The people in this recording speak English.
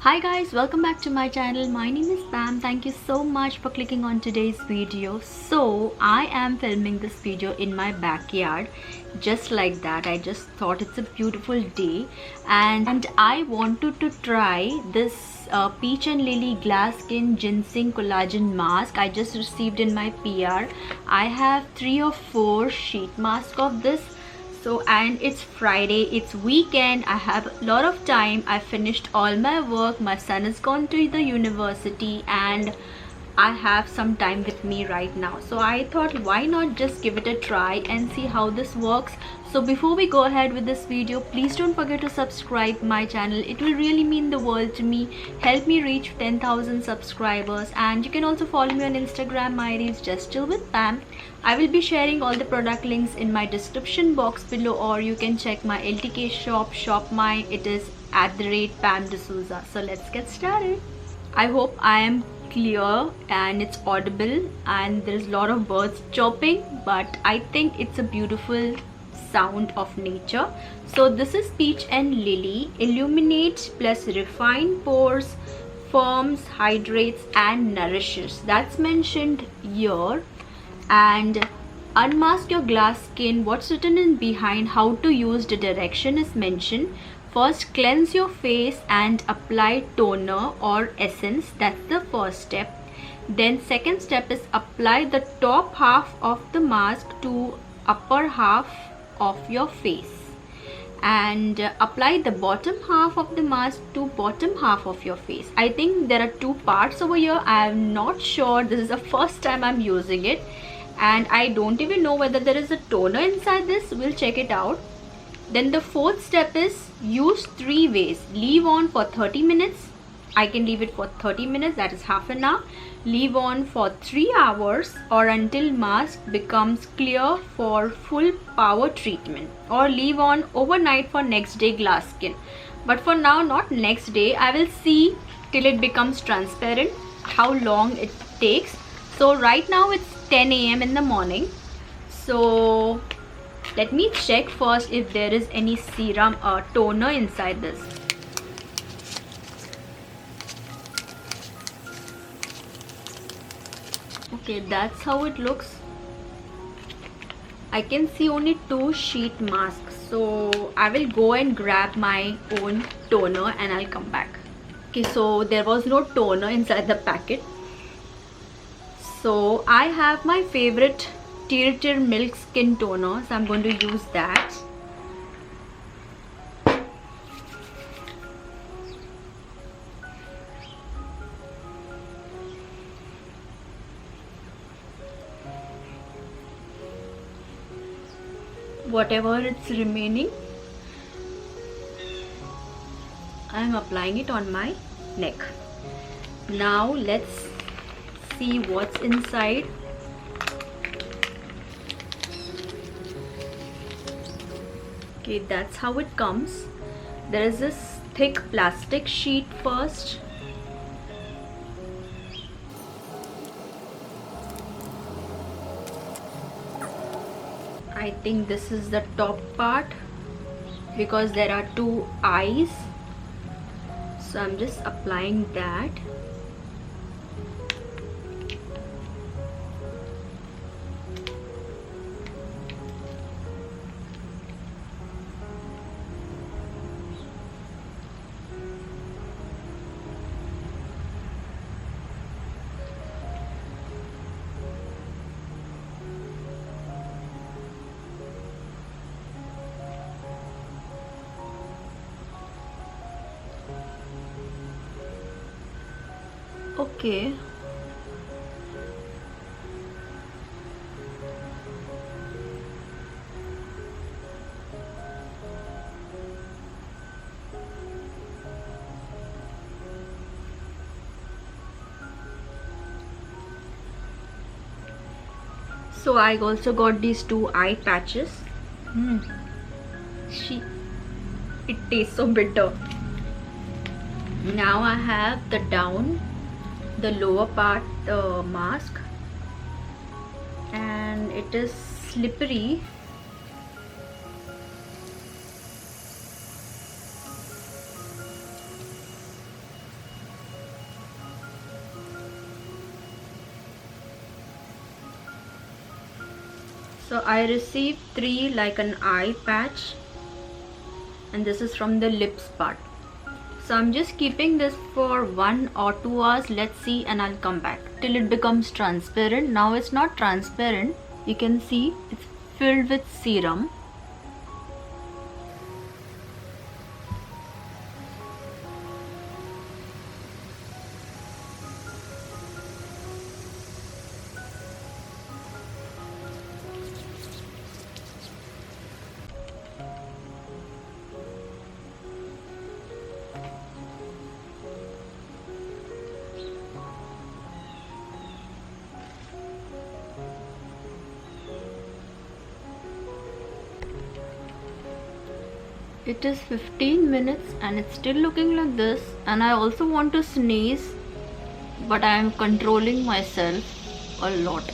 Hi guys, welcome back to my channel. My name is Pam. Thank you so much for clicking on today's video. So I am filming this video in my backyard just like that. I just thought it's a beautiful day and I wanted to try this peach and lily glass skin ginseng collagen mask I just received in my PR. I have 3 or 4 sheet masks of this. So, and it's Friday, it's weekend, I have a lot of time. I finished all my work, my son has gone to the university and I have some time with me right now. So I thought why not just give it a try and see how this works. So before we go ahead with this video, please don't forget to subscribe my channel. It will really mean the world to me. Help me reach 10,000 subscribers, and you can also follow me on Instagram. My ID is just chill with Pam. I will be sharing all the product links in my description box below, or you can check my LTK shop mine. It is @Pam D'Souza. So let's get started. I hope I am clear and it's audible and there's a lot of birds chirping, but I think it's a beautiful sound of nature. So this is peach and lily, illuminates plus refine pores, firms, hydrates and nourishes. That's mentioned here. And unmask your glass skin. What's written in behind, how to use, the direction is mentioned. First, cleanse your face and apply toner or essence. That's the first step. Then second step is apply the top half of the mask to upper half of your face, and apply the bottom half of the mask to bottom half of your face. I think there are 2 parts over here. I am not sure. This is the first time I'm using it and I don't even know whether there is a toner inside this. We'll check it out. Then the fourth step is use 3 ways. Leave on for 30 minutes. I can leave it for 30 minutes, that is half an hour. Leave on for 3 hours or until mask becomes clear for full power treatment, or leave on overnight for next day glass skin. But for now, not next day. I will see till it becomes transparent how long it takes. So right now it's 10 AM in the morning. So let me check first if there is any serum or toner inside this. Okay, that's how it looks. I can see only 2 sheet masks. So I will go and grab my own toner and I'll come back. Okay, so there was no toner inside the packet. So I have my favorite Tir milk skin toner, so I'm going to use that. Whatever it's remaining, I'm applying it on my neck. Now let's see what's inside. Okay, that's how it comes. There is this thick plastic sheet first. I think this is the top part because there are 2 eyes. So I'm just applying that. Okay. So I also got these 2 eye patches. It tastes so bitter. Now I have the lower part, the mask, and it is slippery. So I received 3 like an eye patch, and this is from the lips part. So I'm just keeping this for 1 or 2 hours. Let's see, and I'll come back till it becomes transparent. Now it's not transparent. You can see it's filled with serum. It is 15 minutes and it's still looking like this, and I also want to sneeze, but I am controlling myself a lot.